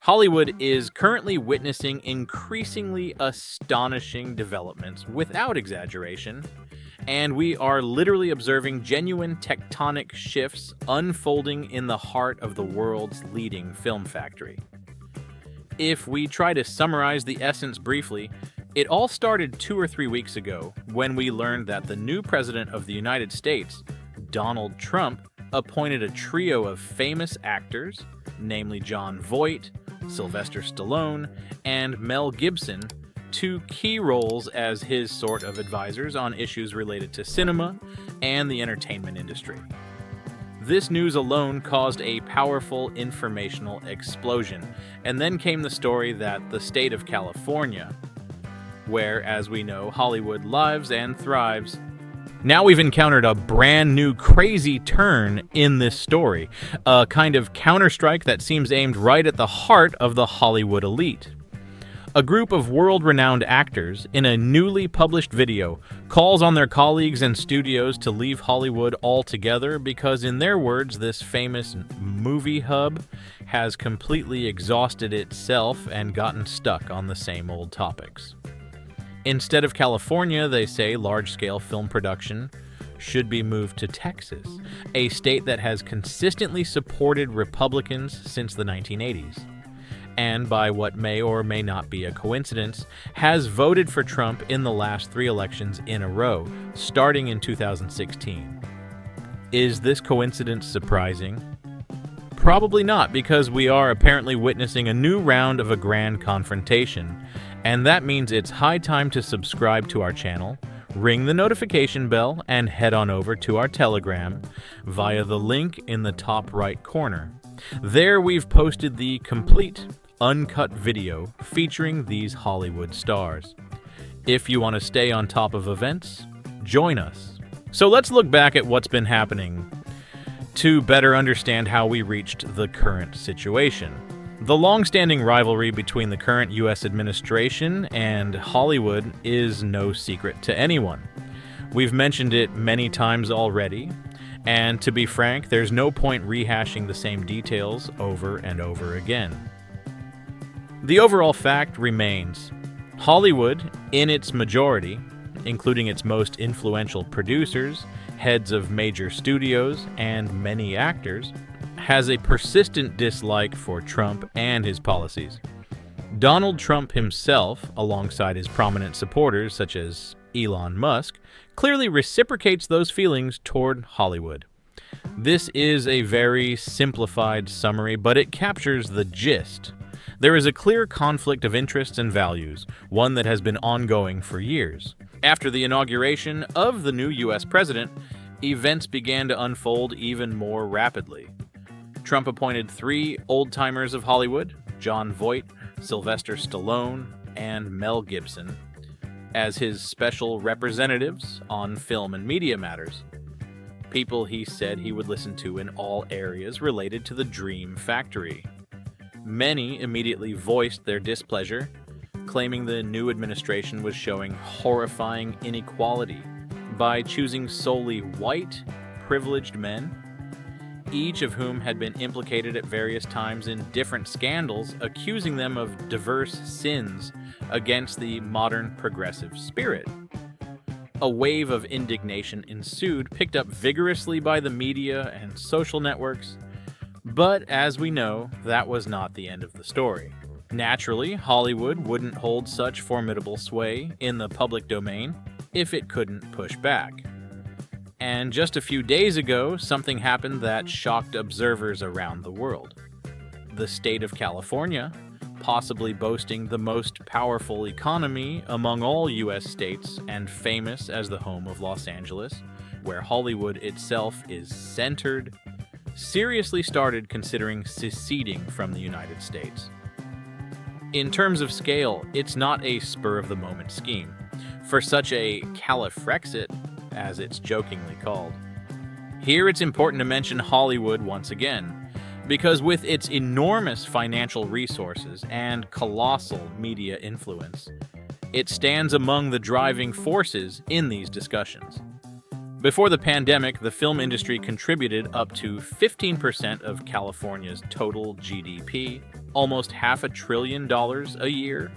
Hollywood is currently witnessing increasingly astonishing developments without exaggeration, and we are literally observing genuine tectonic shifts unfolding in the heart of the world's leading film factory. If we try to summarize the essence briefly, it all started 2 or 3 weeks ago when we learned that the new president of the United States, Donald Trump, appointed a trio of famous actors, namely Jon Voight, Sylvester Stallone, and Mel Gibson, to key roles as his sort of advisors on issues related to cinema and the entertainment industry. This news alone caused a powerful informational explosion, and then came the story that the state of California, where, as we know, Hollywood lives and thrives. Now we've encountered a brand new crazy turn in this story, a kind of counterstrike that seems aimed right at the heart of the Hollywood elite. A group of world-renowned actors, in a newly published video, calls on their colleagues and studios to leave Hollywood altogether because, in their words, this famous movie hub has completely exhausted itself and gotten stuck on the same old topics. Instead of California, they say large-scale film production should be moved to Texas, a state that has consistently supported Republicans since the 1980s, and by what may or may not be a coincidence, has voted for Trump in the last 3 elections in a row, starting in 2016. Is this coincidence surprising? Probably not, because we are apparently witnessing a new round of a grand confrontation, and that means it's high time to subscribe to our channel, ring the notification bell, and head on over to our Telegram via the link in the top right corner. There we've posted the complete, uncut video featuring these Hollywood stars. If you want to stay on top of events, join us. So let's look back at what's been happening to better understand how we reached the current situation. The long-standing rivalry between the current U.S. administration and Hollywood is no secret to anyone. We've mentioned it many times already, and to be frank, there's no point rehashing the same details over and over again. The overall fact remains: Hollywood, in its majority, including its most influential producers, heads of major studios, and many actors, has a persistent dislike for Trump and his policies. Donald Trump himself, alongside his prominent supporters such as Elon Musk, clearly reciprocates those feelings toward Hollywood. This is a very simplified summary, but it captures the gist. There is a clear conflict of interests and values, one that has been ongoing for years. After the inauguration of the new U.S. president, events began to unfold even more rapidly. Trump appointed 3 old-timers of Hollywood, Jon Voight, Sylvester Stallone, and Mel Gibson, as his special representatives on film and media matters. People he said he would listen to in all areas related to the Dream Factory. Many immediately voiced their displeasure, claiming the new administration was showing horrifying inequality by choosing solely white, privileged men, each of whom had been implicated at various times in different scandals, accusing them of diverse sins against the modern progressive spirit. A wave of indignation ensued, picked up vigorously by the media and social networks, but as we know, that was not the end of the story. Naturally, Hollywood wouldn't hold such formidable sway in the public domain if it couldn't push back. And just a few days ago, something happened that shocked observers around the world. The state of California, possibly boasting the most powerful economy among all U.S. states and famous as the home of Los Angeles, where Hollywood itself is centered, seriously started considering seceding from the United States. In terms of scale, it's not a spur-of-the-moment scheme. For such a Califrexit, as it's jokingly called. Here it's important to mention Hollywood once again, because with its enormous financial resources and colossal media influence, it stands among the driving forces in these discussions. Before the pandemic, the film industry contributed up to 15% of California's total GDP, almost $500 billion a year,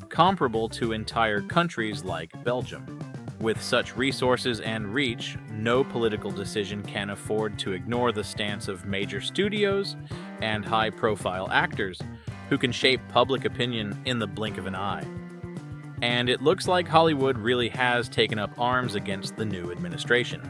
comparable to entire countries like Belgium. With such resources and reach, no political decision can afford to ignore the stance of major studios and high-profile actors who can shape public opinion in the blink of an eye. And it looks like Hollywood really has taken up arms against the new administration.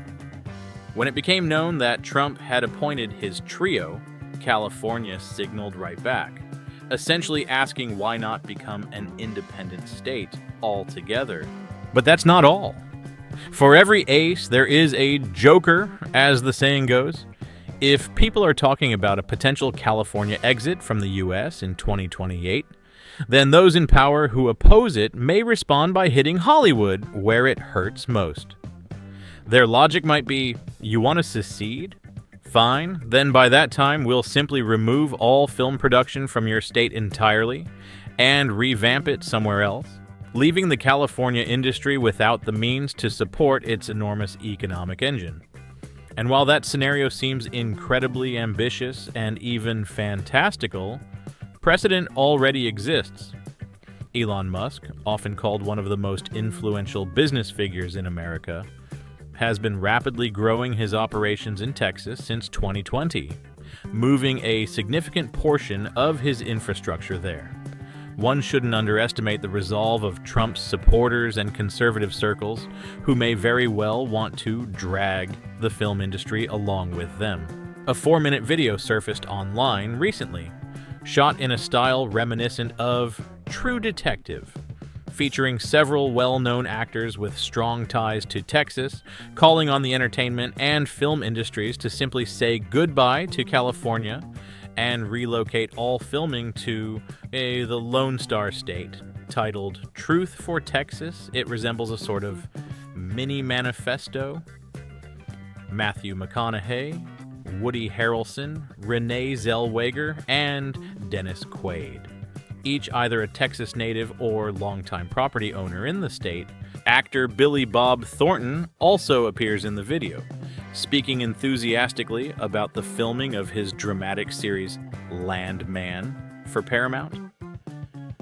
When it became known that Trump had appointed his trio, California signaled right back, essentially asking why not become an independent state altogether. But that's not all. For every ace, there is a joker, as the saying goes. If people are talking about a potential California exit from the U.S. in 2028, then those in power who oppose it may respond by hitting Hollywood where it hurts most. Their logic might be, you want to secede? Fine, then by that time we'll simply remove all film production from your state entirely and revamp it somewhere else, leaving the California industry without the means to support its enormous economic engine. And while that scenario seems incredibly ambitious and even fantastical, precedent already exists. Elon Musk, often called one of the most influential business figures in America, has been rapidly growing his operations in Texas since 2020, moving a significant portion of his infrastructure there. One shouldn't underestimate the resolve of Trump's supporters and conservative circles, who may very well want to drag the film industry along with them. A 4-minute video surfaced online recently, shot in a style reminiscent of True Detective, featuring several well-known actors with strong ties to Texas, calling on the entertainment and film industries to simply say goodbye to California and relocate all filming to the Lone Star State. Titled Truth for Texas, it resembles a sort of mini manifesto. Matthew McConaughey, Woody Harrelson, Renee Zellweger, and Dennis Quaid, each either a Texas native or longtime property owner in the state. Actor Billy Bob Thornton also appears in the video, speaking enthusiastically about the filming of his dramatic series Landman for Paramount,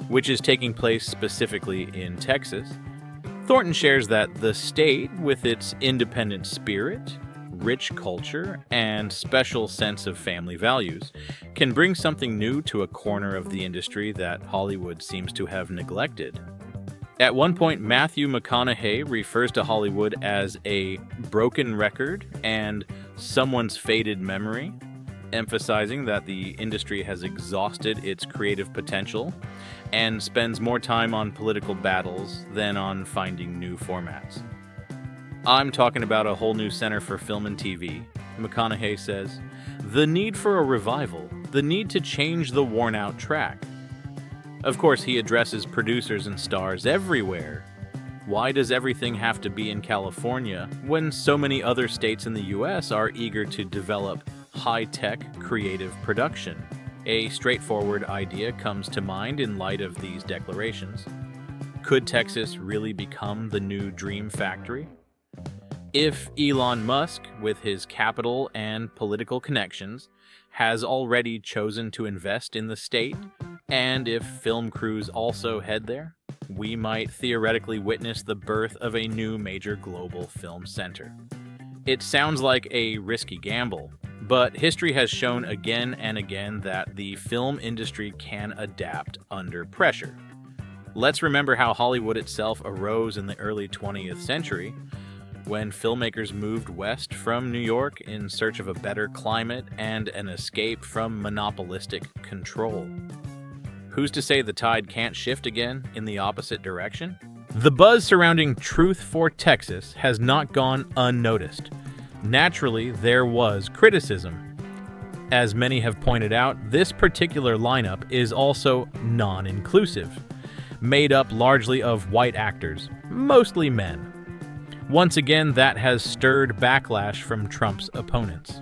which is taking place specifically in Texas. Thornton shares that the state, with its independent spirit, rich culture, and special sense of family values, can bring something new to a corner of the industry that Hollywood seems to have neglected. At one point, Matthew McConaughey refers to Hollywood as a broken record and someone's faded memory, emphasizing that the industry has exhausted its creative potential and spends more time on political battles than on finding new formats. I'm talking about a whole new center for film and TV, McConaughey says. The need for a revival, the need to change the worn-out track. Of course, he addresses producers and stars everywhere. Why does everything have to be in California when so many other states in the US are eager to develop high-tech creative production? A straightforward idea comes to mind in light of these declarations. Could Texas really become the new dream factory? If Elon Musk, with his capital and political connections, has already chosen to invest in the state, and if film crews also head there, we might theoretically witness the birth of a new major global film center. It sounds like a risky gamble, but history has shown again and again that the film industry can adapt under pressure. Let's remember how Hollywood itself arose in the early 20th century, when filmmakers moved west from New York in search of a better climate and an escape from monopolistic control. Who's to say the tide can't shift again in the opposite direction? The buzz surrounding Truth for Texas has not gone unnoticed. Naturally, there was criticism. As many have pointed out, this particular lineup is also non-inclusive, made up largely of white actors, mostly men. Once again, that has stirred backlash from Trump's opponents.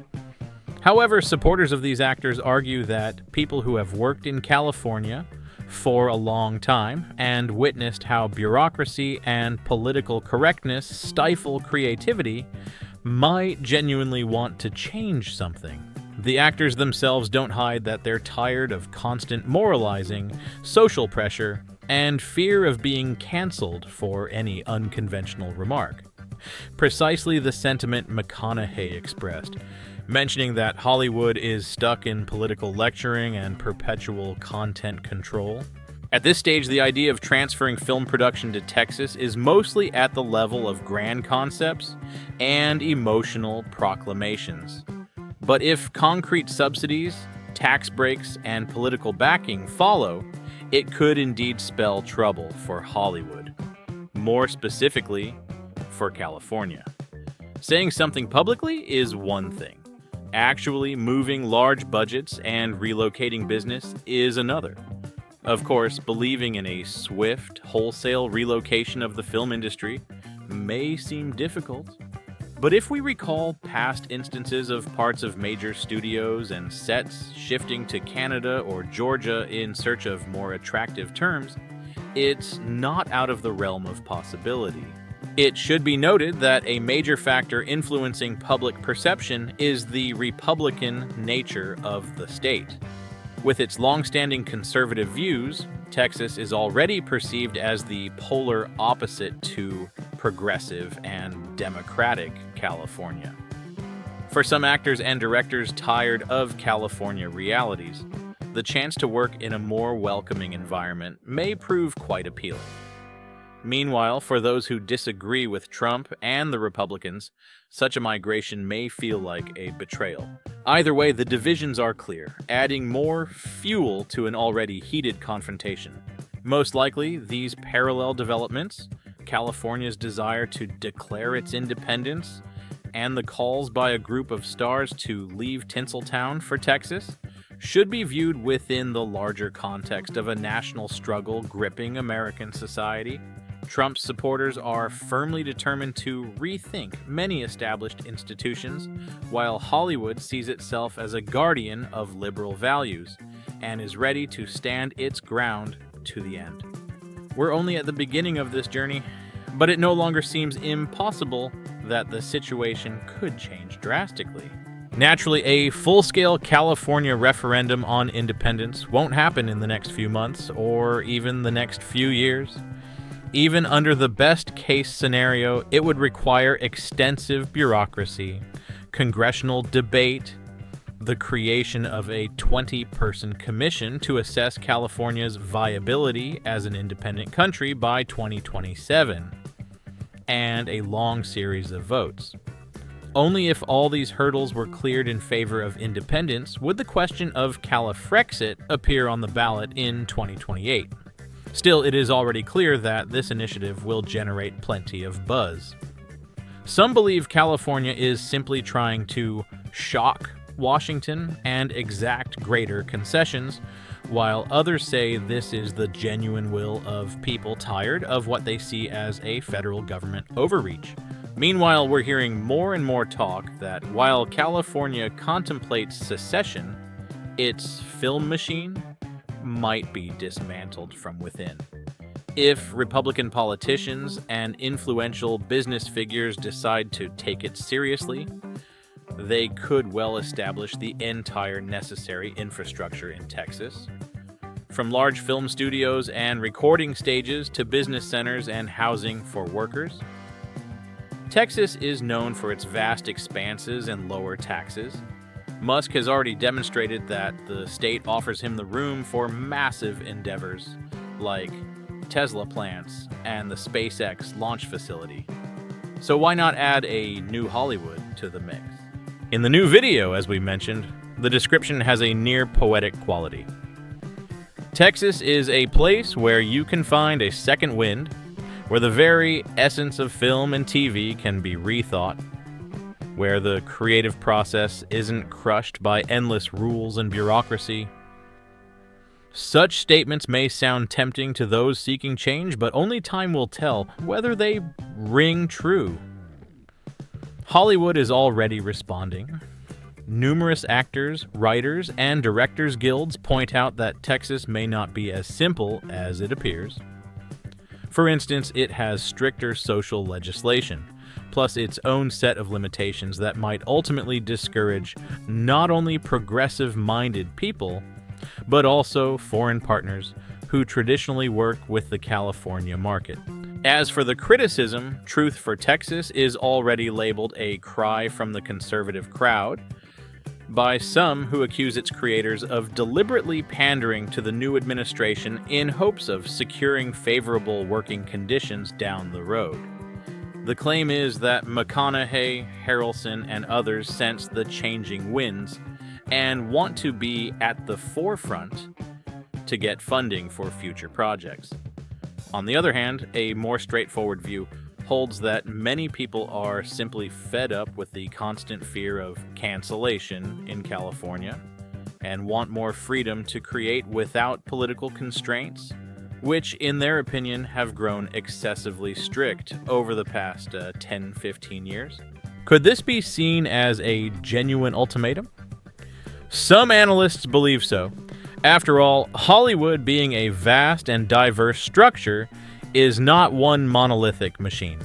However, supporters of these actors argue that people who have worked in California for a long time and witnessed how bureaucracy and political correctness stifle creativity might genuinely want to change something. The actors themselves don't hide that they're tired of constant moralizing, social pressure, and fear of being canceled for any unconventional remark. Precisely the sentiment McConaughey expressed, mentioning that Hollywood is stuck in political lecturing and perpetual content control. At this stage, the idea of transferring film production to Texas is mostly at the level of grand concepts and emotional proclamations. But if concrete subsidies, tax breaks, and political backing follow, it could indeed spell trouble for Hollywood. More specifically, for California. Saying something publicly is one thing. Actually moving large budgets and relocating business is another. Of course, believing in a swift, wholesale relocation of the film industry may seem difficult, but if we recall past instances of parts of major studios and sets shifting to Canada or Georgia in search of more attractive terms, it's not out of the realm of possibility. It should be noted that a major factor influencing public perception is the Republican nature of the state. With its long-standing conservative views, Texas is already perceived as the polar opposite to progressive and democratic California. For some actors and directors tired of California realities, the chance to work in a more welcoming environment may prove quite appealing. Meanwhile, for those who disagree with Trump and the Republicans, such a migration may feel like a betrayal. Either way, the divisions are clear, adding more fuel to an already heated confrontation. Most likely, these parallel developments, California's desire to declare its independence, and the calls by a group of stars to leave Tinseltown for Texas, should be viewed within the larger context of a national struggle gripping American society. Trump's supporters are firmly determined to rethink many established institutions, while Hollywood sees itself as a guardian of liberal values and is ready to stand its ground to the end. We're only at the beginning of this journey, but it no longer seems impossible that the situation could change drastically. Naturally, a full-scale California referendum on independence won't happen in the next few months or even the next few years. Even under the best-case scenario, it would require extensive bureaucracy, congressional debate, the creation of a 20-person commission to assess California's viability as an independent country by 2027, and a long series of votes. Only if all these hurdles were cleared in favor of independence would the question of Califrexit appear on the ballot in 2028. Still, it is already clear that this initiative will generate plenty of buzz. Some believe California is simply trying to shock Washington and exact greater concessions, while others say this is the genuine will of people tired of what they see as a federal government overreach. Meanwhile, we're hearing more and more talk that while California contemplates secession, its film machine might be dismantled from within. If Republican politicians and influential business figures decide to take it seriously, they could well establish the entire necessary infrastructure in Texas. From large film studios and recording stages to business centers and housing for workers. Texas is known for its vast expanses and lower taxes. Musk has already demonstrated that the state offers him the room for massive endeavors, like Tesla plants and the SpaceX launch facility. So why not add a new Hollywood to the mix? In the new video, as we mentioned, the description has a near poetic quality. Texas is a place where you can find a second wind, where the very essence of film and TV can be rethought, where the creative process isn't crushed by endless rules and bureaucracy. Such statements may sound tempting to those seeking change, but only time will tell whether they ring true. Hollywood is already responding. Numerous actors, writers, and directors guilds point out that Texas may not be as simple as it appears. For instance, it has stricter social legislation, plus its own set of limitations that might ultimately discourage not only progressive-minded people, but also foreign partners who traditionally work with the California market. As for the criticism, Truth for Texas is already labeled a cry from the conservative crowd by some who accuse its creators of deliberately pandering to the new administration in hopes of securing favorable working conditions down the road. The claim is that McConaughey, Harrelson, and others sense the changing winds and want to be at the forefront to get funding for future projects. On the other hand, a more straightforward view holds that many people are simply fed up with the constant fear of cancellation in California and want more freedom to create without political constraints, which, in their opinion, have grown excessively strict over the past 10-15 years. Could this be seen as a genuine ultimatum? Some analysts believe so. After all, Hollywood, being a vast and diverse structure, is not one monolithic machine.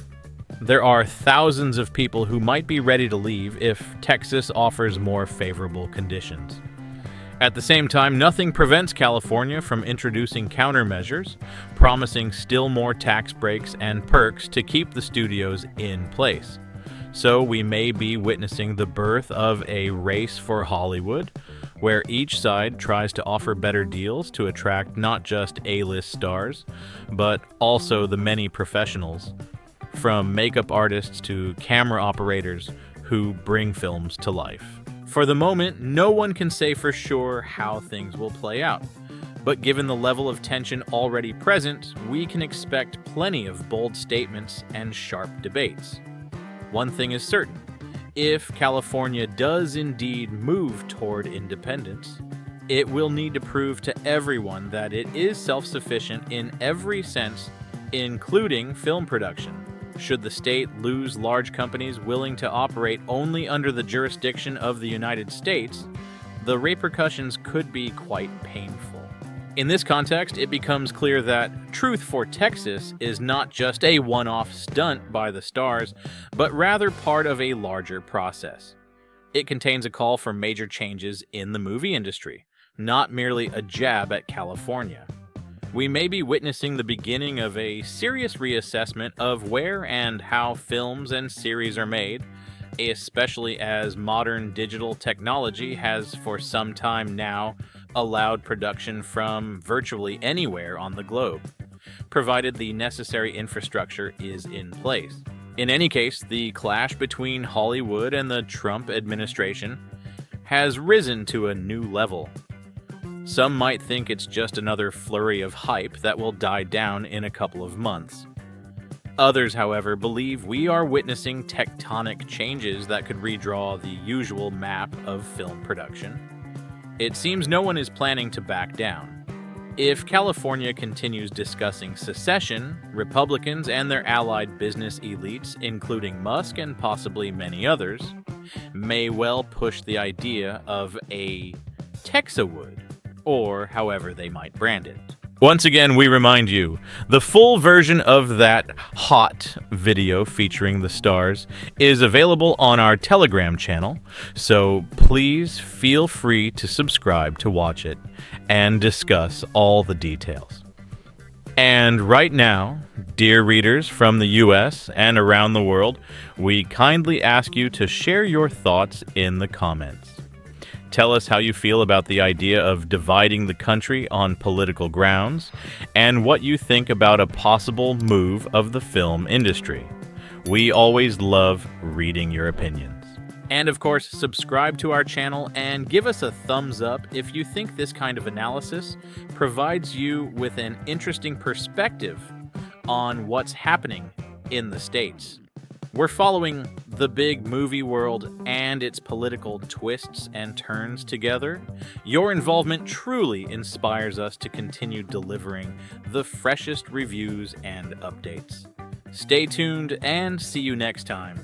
There are thousands of people who might be ready to leave if Texas offers more favorable conditions. At the same time, nothing prevents California from introducing countermeasures, promising still more tax breaks and perks to keep the studios in place. So we may be witnessing the birth of a race for Hollywood, where each side tries to offer better deals to attract not just A-list stars, but also the many professionals, from makeup artists to camera operators who bring films to life. For the moment, no one can say for sure how things will play out, but given the level of tension already present, we can expect plenty of bold statements and sharp debates. One thing is certain: if California does indeed move toward independence, it will need to prove to everyone that it is self-sufficient in every sense, including film production. Should the state lose large companies willing to operate only under the jurisdiction of the United States, the repercussions could be quite painful. In this context, it becomes clear that Truth for Texas is not just a one-off stunt by the stars, but rather part of a larger process. It contains a call for major changes in the movie industry, not merely a jab at California. We may be witnessing the beginning of a serious reassessment of where and how films and series are made, especially as modern digital technology has for some time now allowed production from virtually anywhere on the globe, provided the necessary infrastructure is in place. In any case, the clash between Hollywood and the Trump administration has risen to a new level. Some might think it's just another flurry of hype that will die down in a couple of months. Others, however, believe we are witnessing tectonic changes that could redraw the usual map of film production. It seems no one is planning to back down. If California continues discussing secession, Republicans and their allied business elites, including Musk and possibly many others, may well push the idea of a Texawood, or however they might brand it. Once again, we remind you, the full version of that hot video featuring the stars is available on our Telegram channel, so please feel free to subscribe to watch it and discuss all the details. And right now, dear readers from the US and around the world, we kindly ask you to share your thoughts in the comments. Tell us how you feel about the idea of dividing the country on political grounds, and what you think about a possible move of the film industry. We always love reading your opinions. And of course, subscribe to our channel and give us a thumbs up if you think this kind of analysis provides you with an interesting perspective on what's happening in the States. We're following the big movie world and its political twists and turns together. Your involvement truly inspires us to continue delivering the freshest reviews and updates. Stay tuned and see you next time.